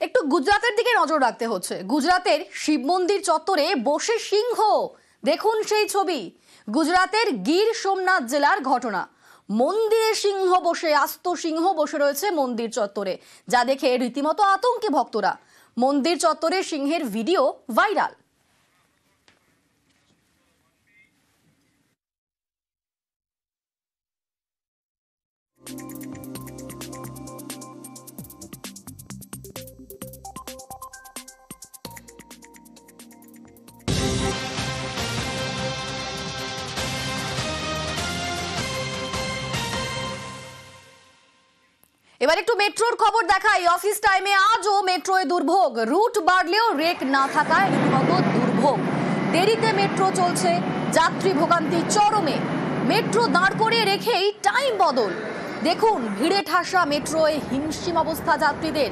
একটু গুজরাতের দিকে নজর রাখতে হচ্ছে। গুজরাতের শিব মন্দির চত্বরে বসে সিংহ, দেখুন সেই ছবি। গুজরাতের গির সোমনাথ জেলার ঘটনা। মন্দিরে সিংহ বসে, আস্ত সিংহ বসে রয়েছে মন্দির চত্বরে, যা দেখে রীতিমতো আতঙ্কে ভক্তরা। মন্দির চত্বরে সিংহের ভিডিও ভাইরাল। এবার একটু মেট্রোর খবর দেখাই। অফিস টাইমে আজও মেট্রোয় দুর্ভোগ। রুট বাড়লেও রেক না থাকায় রীতিমতো দুর্ভোগ। দেরিতে মেট্রো চলছে, যাত্রী ভোগান্তি চরমে। মেট্রো দাঁড় করিয়ে রেখেই টাইম বদল। দেখুন ভিড়ে ঠাসা মেট্রোয় হিমশিম অবস্থা যাত্রীদের।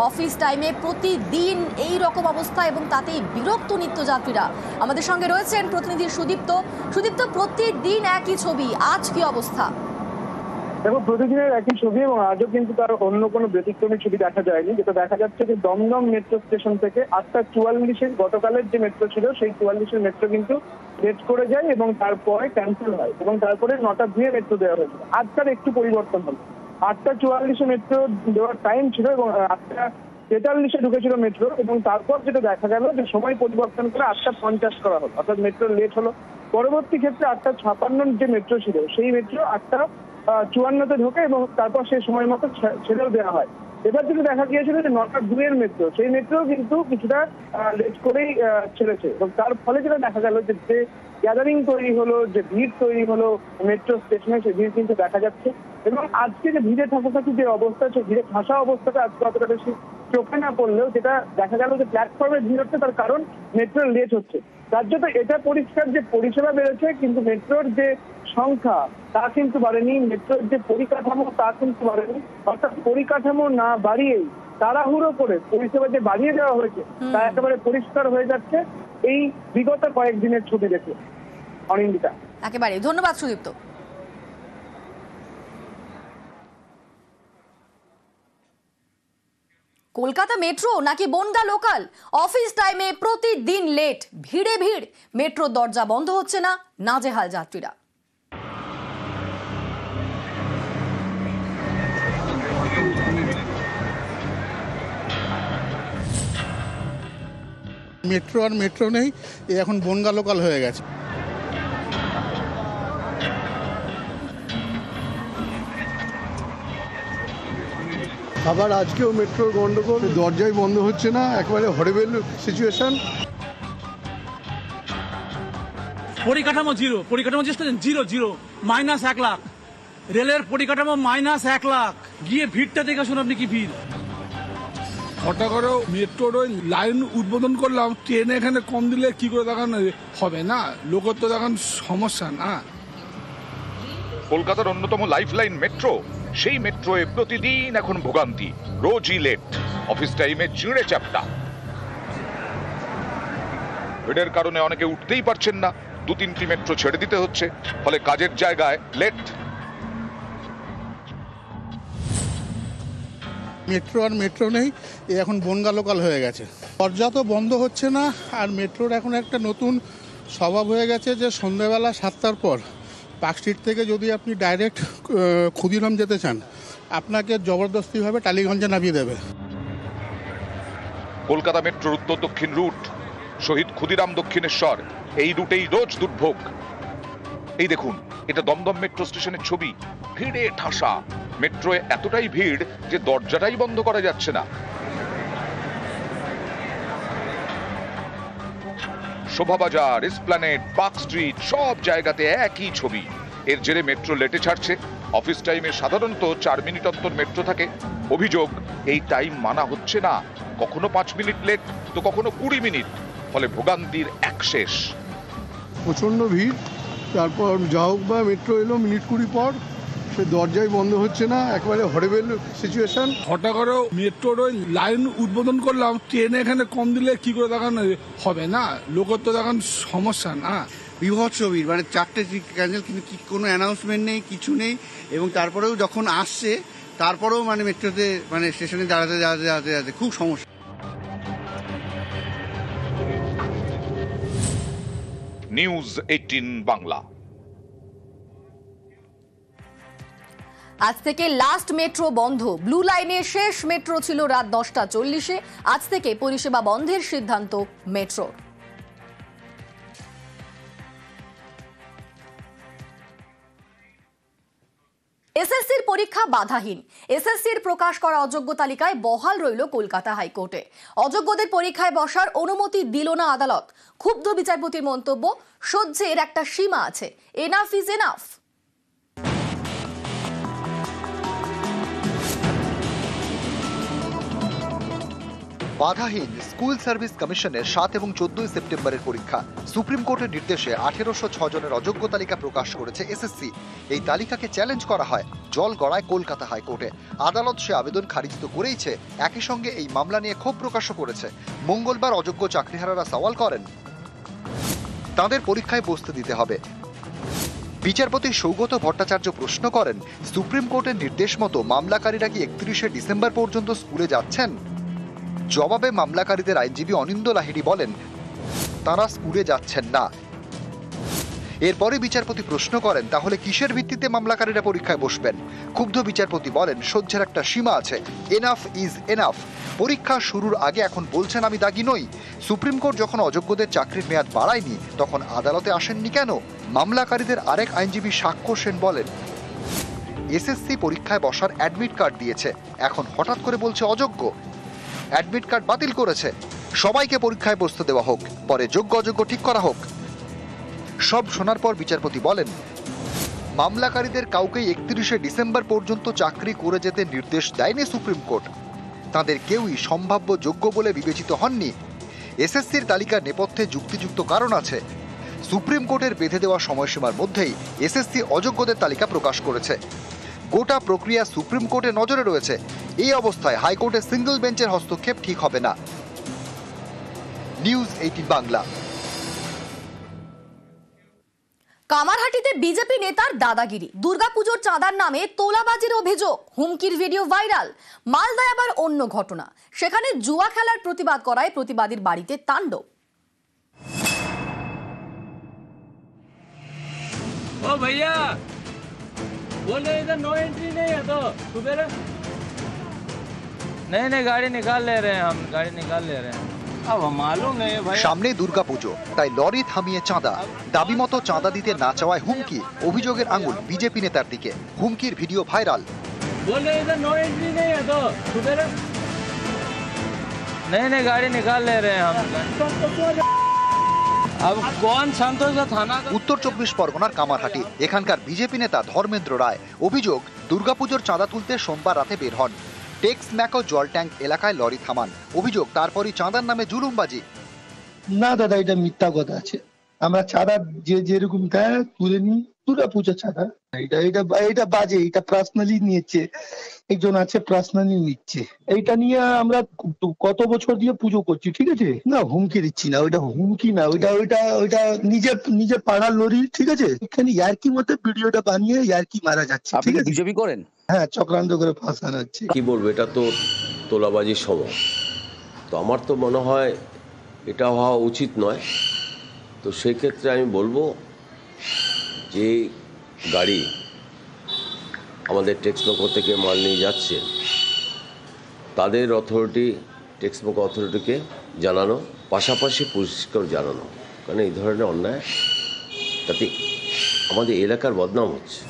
অফিস টাইমে প্রতিদিন এই রকম অবস্থা এবং তাতেই বিরক্ত নিত্যযাত্রীরা। আমাদের সঙ্গে রয়েছেন প্রতিনিধি সুদীপ্ত। সুদীপ্ত, প্রতিদিন একই ছবি, আজ কি অবস্থা? দেখো, প্রতিদিনের একই ছবি এবং আজও কিন্তু তার অন্য কোনো ব্যতিক্রমী ছবি দেখা যায়নি। যেটা দেখা যাচ্ছে যে দমদম মেট্রো স্টেশন থেকে 8:44 গতকালের যে মেট্রো ছিল, সেই 44 মেট্রো কিন্তু লেট করে যায় এবং তারপরে ক্যান্সেল হয় এবং তারপরে 9টা মেট্রো দেওয়া হয়েছিল। আজকাল একটু পরিবর্তন হলো। 8:44 মেট্রো দেওয়ার টাইম ছিল এবং 8:43 ঢুকেছিল মেট্রো এবং তারপর যেটা দেখা গেল যে সময় পরিবর্তন করে 8:50 করা হলো, অর্থাৎ মেট্রো লেট হলো। পরবর্তী ক্ষেত্রে 8:56 যে মেট্রো ছিল, সেই মেট্রো 8:54 ঢোকে এবং তারপর সেই সময় মতো ছেড়েও দেওয়া হয়। এবার যেটা দেখা গিয়েছিল যে 9:02 মেট্রো, সেই মেট্রো কিন্তু কিছুটা লেট করেই ছেড়েছে এবং তার ফলে যেটা দেখা গেল যে গ্যাদারিং তৈরি হলো, যে ভিড় তৈরি হলো মেট্রো স্টেশনে, সেই ভিড় কিন্তু দেখা যাচ্ছে। এবং আজকে যে ভিড়ে থাকাথাকি যে অবস্থা, সেই ভিড়ে ঠাসা অবস্থাটা আজকে অতটা বেশি চোখে না পড়লেও যেটা দেখা গেল যে প্ল্যাটফর্মে ভিড় হচ্ছে, তার কারণ মেট্রো লেট হচ্ছে। রাজ্যতে এটা পরিষ্কার যে পরিষেবা বেড়েছে, কিন্তু মেট্রোর যে সংখ্যা তা কিন্তু বাড়েনি, মেট্রোর যে পরিকাঠামো তা কিন্তু বাড়েনি। অর্থাৎ পরিকাঠামো না বাড়িয়েই তাড়াহুড়ো করে পরিষেবা যে বাড়িয়ে দেওয়া হয়েছে, তা একেবারে পরিষ্কার হয়ে যাচ্ছে এই বিগত কয়েকদিনের ছবি দেখে। অনিন্দিতা, একেবারে ধন্যবাদ সুদীপ্ত। কলকাতা মেট্রো নাকি বনগা লোকাল, অফিস টাইমে প্রতিদিন লেট, ভিড়ে ভিড়, মেট্রোর দরজা বন্ধ হচ্ছে না, নাজেহাল যাত্রীরা। মেট্রো আর মেট্রো নেই, এখন বনগা লোকাল হয়ে গেছে। আবার আজকেও মেট্রোর গন্ডগোল, দরজাই বন্ধ হচ্ছে না, একেবারে হরিবেল সিচুয়েশন। পরিকাঠামো জিরো, জিরো -1 লাখ। রেলের পরিকাঠামো -1 লাখ। গিয়ে ভিড়টা দেখে শুনুন আপনি কি ভিড়। হঠাৎ করে মেট্রোর ওই লাইন উদ্বোধন করলাম, ট্রেনে এখানে কম দিলে কি করে দেখান হবে না, লোকের তো দেখান সমস্যা না। কলকাতার অন্যতম লাইফ লাইন মেট্রো, সেই মেট্রোয় প্রতিদিন এখন ভোগান্তি, রোজই লেট, অফিস টাইমে চিঁড়ে চ্যাপ্টা। ভিড়ের কারণে অনেকে উঠতেই পারছেন না, 2-3টি মেট্রো ছেড়ে দিতে হচ্ছে, ফলে কাজের জায়গায় লেট। মেট্রো আর মেট্রো নেই, এখন বনগা লোকাল হয়ে গেছে। দরজা তো বন্ধ হচ্ছে না, আর মেট্রোর এখন একটা নতুন স্বভাব হয়ে গেছে যে সন্ধ্যাবেলা 7টার পর পার্ক স্ট্রিট থেকে যদি আপনি ডাইরেক্ট ক্ষুদিরাম যেতে চান, আপনাকে জবরদস্তিভাবে টালিগঞ্জে নামিয়ে দেবে। কলকাতা মেট্রোর উত্তর দক্ষিণ রুট, শহীদ ক্ষুদিরাম দক্ষিণেশ্বর, এই রুটেই রোজ দুর্ভোগ। এই দেখুন, এটা দমদম মেট্রো স্টেশনের ছবি। ভিড়ে ঠাসা মেট্রোয় এতটাই ভিড় যে দরজাটাই বন্ধ করা যাচ্ছে না। শোভাবাজার, এসপ্ল্যানেড, পার্ক স্ট্রিট, সব জায়গাতে একই ছবি। এর জেরে মেট্রো লেটে ছাড়ছে। অফিস টাইমে সাধারণত 4 মিনিট অন্তর মেট্রো থাকে। অভিযোগ, এই টাইম মানা হচ্ছে না, কখনো 5 মিনিট লেট তো কখনো 20 মিনিট, ফলে ভোগান্তির এক শেষ। প্রচণ্ড ভিড়, তারপর যা হোক বা মেট্রো এলো মিনিট 20 পর, সে দরজাই বন্ধ হচ্ছে না, একেবারে হরিবেল সিচুয়েশন। হঠাৎ করে মেট্রোর ওই লাইন উদ্বোধন করলাম, ট্রেনে এখানে কম দিলে কি করে দেখান হবে না, লোকের তো দেখান সমস্যা না। বিভৎস ভিড়, মানে 4টে ক্যান্সেল, কিন্তু কোনো অ্যানাউন্সমেন্ট নেই, কিছু নেই। এবং তারপরেও যখন আসছে, তারপরেও মানে মেট্রোতে মানে স্টেশনে দাঁড়াতে খুব সমস্যা। নিউজ 18 বাংলা। আজ থেকে লাস্ট মেট্রো বন্ধ। ব্লু লাইনের শেষ মেট্রো ছিল রাত 10:40-এ। আজ থেকে পরিষেবা বন্ধের সিদ্ধান্ত মেট্রোর। এসএসসির পরীক্ষা বাধাহীন। এসএসসির প্রকাশ করা অযোগ্য তালিকায় বহাল রইল কলকাতা হাইকোর্টে। অযোগ্যদের পরীক্ষায় বসার অনুমতি দিল না আদালত। ক্ষুব্ধ বিচারপতির মন্তব্য, সহ্যের একটা সীমা আছে, এনাফ ইজ এনাফ। বাধাহীন স্কুল সার্ভিস কমিশনের 7 এবং 14 সেপ্টেম্বরের পরীক্ষা। সুপ্রিম কোর্টের নির্দেশে 1806 জনের অযোগ্য তালিকা প্রকাশ করেছে এসএসসি। এই তালিকাকে চ্যালেঞ্জ করা হয় জল গড়ায় কলকাতা হাইকোর্টে। আদালত সে আবেদন খারিজ তো করেইছে, একই সঙ্গে এই মামলা নিয়ে ক্ষোভ প্রকাশও করেছে। মঙ্গলবার অযোগ্য চাকরিহারারা সওয়াল করেন তাদের পরীক্ষায় বসতে দিতে হবে। বিচারপতি সৌগত ভট্টাচার্য প্রশ্ন করেন, সুপ্রিম কোর্টের নির্দেশ মতো মামলাকারীরা কি 31শে ডিসেম্বর পর্যন্ত স্কুলে যাচ্ছেন? জবাবে মামলাকারীদের আইনজীবী অনিন্দ লাহিড়ী বলেন, তারা স্কুলে যাচ্ছেন না। এরপরে বিচারপতি প্রশ্ন করেন, তাহলে কিসের ভিত্তিতে মামলাকারীরা পরীক্ষায় বসবেন? ক্ষুব্ধ বিচারপতি বলেন, সহ্যের একটা সীমা আছে, এনাফ ইজ এনাফ। পরীক্ষা শুরুর আগে এখন বলছেন আমি দাগী নই। সুপ্রিম কোর্ট যখন অযোগ্যদের চাকরির মেয়াদ বাড়ায়নি তখন আদালতে আসেননি কেন? মামলাকারীদের আরেক আইনজীবী সাক্ষ্য সেন বলেন, এসএসসি পরীক্ষায় বসার অ্যাডমিট কার্ড দিয়েছে, এখন হঠাৎ করে বলছে অযোগ্য। অ্যাডমিট কার্ড বাতিল করেছে, সবাইকে পরীক্ষায় বসতে দেওয়া হোক, পরে যোগ্য অযোগ্য ঠিক করা হোক। সব শোনার পর বিচারপতি বলেন, মামলাকারীদের কাউকেই 31শে ডিসেম্বর পর্যন্ত চাকরি করে যেতে নির্দেশ দেয়নি সুপ্রিম কোর্ট। তাদের কেউই সম্ভাব্য যোগ্য বলে বিবেচিত হননি। এসএসসির তালিকার নেপথ্যে যুক্তিযুক্ত কারণ আছে। সুপ্রিম কোর্টের বেঁধে দেওয়া সময়সীমার মধ্যেই এসএসসি অযোগ্যদের তালিকা প্রকাশ করেছে। গোটা প্রক্রিয়া সুপ্রিম কোর্টের নজরে রয়েছে। এই অবস্থায় হাইকোর্টের সিঙ্গল বেঞ্চের হস্তক্ষেপ ঠিক হবে না। নিউজ 18 বাংলা। কামারহাটিতে বিজেপি নেতার দাদাগিরি। দুর্গাপুজোর চাঁদার নামে তোলাবাজির অভিযোগ, হুমকির ভিডিও ভাইরাল। মালদায় আবার অন্য ঘটনা, সেখানে জুয়া খেলার প্রতিবাদ করায় প্রতিবাদীর বাড়িতে তাণ্ডব। ও ভাইয়া बोले इधर नो एंट्री नहीं है तो सुबह नहीं गाड़ी निकाल ले रहे हैं, हम गाड़ी निकाल ले रहे हैं। अब मालूम नहीं भाई, সামনে দুর্গাপুজো, তাই লরি থামিয়ে চাঁদা। দাবি মতো চাঁদা দিতে না চাওয়ায় হুমকি। অভিযোগের আঙুল বিজেপি নেতার দিকে। হুমকির ভিডিও ভাইরাল। बोले इधर नो एंट्री नहीं है तो सुबह नहीं गाड़ी निकाल ले रहे हैं, हम अब कौन संतोष थाना। উত্তর 24 পরগনার কামারহাটি। এখানকার বিজেপি নেতা ধর্মেন্দ্র রায়। অভিযোগ, দুর্গাপুজোর চাঁদা তুলতে সোমবার রাতে বের হন। টেক্স ম্যাকো জল ট্যাঙ্ক এলাকায় লরি থামান। অভিযোগ, তারপরই চাঁদার নামে জুলুমবাজি। না দাদা, এটা মিথ্যা কথা আছে। আমরা চাঁদা যেরকম দেয় তুলে নিই, দুর্গাপূজার চাঁদা। এটা বাজে, এটা পার্সোনালি নিয়েছে, একজন আছে পার্সোনালি নিচ্ছে। এইটা নিয়ে আমরা কত বছর দিয়ে পুজো করছি, ঠিক আছে? না হুমকি দিচ্ছি না, ওইটা হুমকি না, ওইটা নিজের পাড়ার লরি, ঠিক আছে? এখানে ইয়ার্কি মতো ভিডিওটা বানিয়ে ইয়ার্কি মারা যাচ্ছে। ঠিক আছে, বিজেপি করেন? হ্যাঁ, চক্রান্ত করে ফাঁসানো হচ্ছে। কি বলবো, এটা তো তোলাবাজির স্বভাব। তো আমার তো মনে হয় এটা হওয়া উচিত নয়। তো সেই ক্ষেত্রে আমি বলবো যে গাড়ি আমাদের টেক্সমোকো থেকে মাল নিয়ে যাচ্ছে, তাদের অথরিটি টেক্সমোকো অথরিটিকে জানানো, পাশাপাশি পুলিশকেও জানানো। কারণ এই ধরনের অন্যায় তাতে আমাদের এলাকার বদনাম হচ্ছে।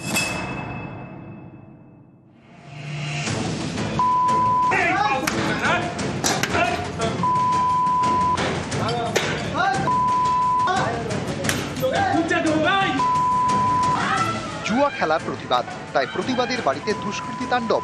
জুয়া খেলার প্রতিবাদ, তাই প্রতিবাদের বাড়িতে দুষ্কৃতী তাণ্ডব।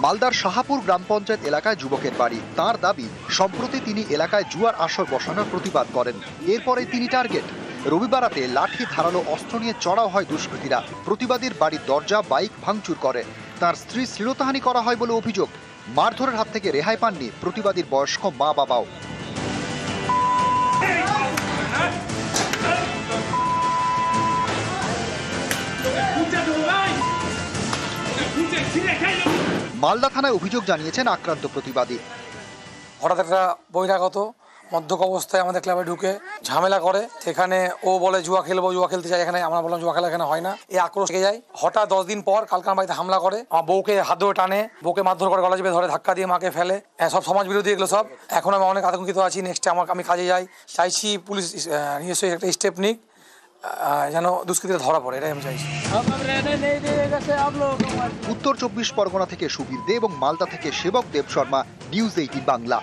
মালদার শাহাপুর গ্রাম পঞ্চায়েত এলাকায় যুবকের বাড়ি। তার দাবি, সম্প্রতি তিনি এলাকায় জুয়ার আসর বসানোর প্রতিবাদ করেন। এরপরে তিনি টার্গেট। রবিবার রাতে লাঠি ধারালো অস্ত্র নিয়ে চড়াও হয় দুষ্কৃতীরা। প্রতিবাদীর বাড়ির দরজা, বাইক ভাঙচুর করে। তার স্ত্রী শ্লীলতাহানি করা হয় বলে অভিযোগ। মারধরের হাত থেকে রেহাই পাননি প্রতিবাদীর বয়স্ক মা বাবাও। মালদা থানায় অভিযোগ জানিয়েছেন আক্রান্ত প্রতিবাদী। হঠাৎ একটা বহিরাগত মদ্যপ অবস্থায় আমাদের ক্লাবে ঢুকে ঝামেলা করে, সেখানে ও বলে জুয়া খেলবো, জুয়া খেলতে চাই এখানে। আমরা বললাম জুয়া খেলা এখানে হয় না। এই আক্রোশ থেকে যায়। হঠাৎ 10 দিন পর কালকে আমার বাড়িতে হামলা করে, আমার বউকে হাত ধরে টানে, বউকে মারধর করে, গলা চেপে ধরে, ধাক্কা দিয়ে মাকে ফেলে। সব সমাজ বিরোধী এগুলো সব। এখন আমি অনেক আতঙ্কিত আছি। নেক্সটে আমি কাজে যাই, চাইছি পুলিশ নিজস্ব একটা স্টেপ নিক, যেন দুষ্কৃতীরা ধরা পড়ে, এটাই আমি চাইছি। উত্তর 24 পরগনা থেকে সুবীর দে এবং মালদা থেকে সেবক দেব শর্মা, নিউজ 18 বাংলা।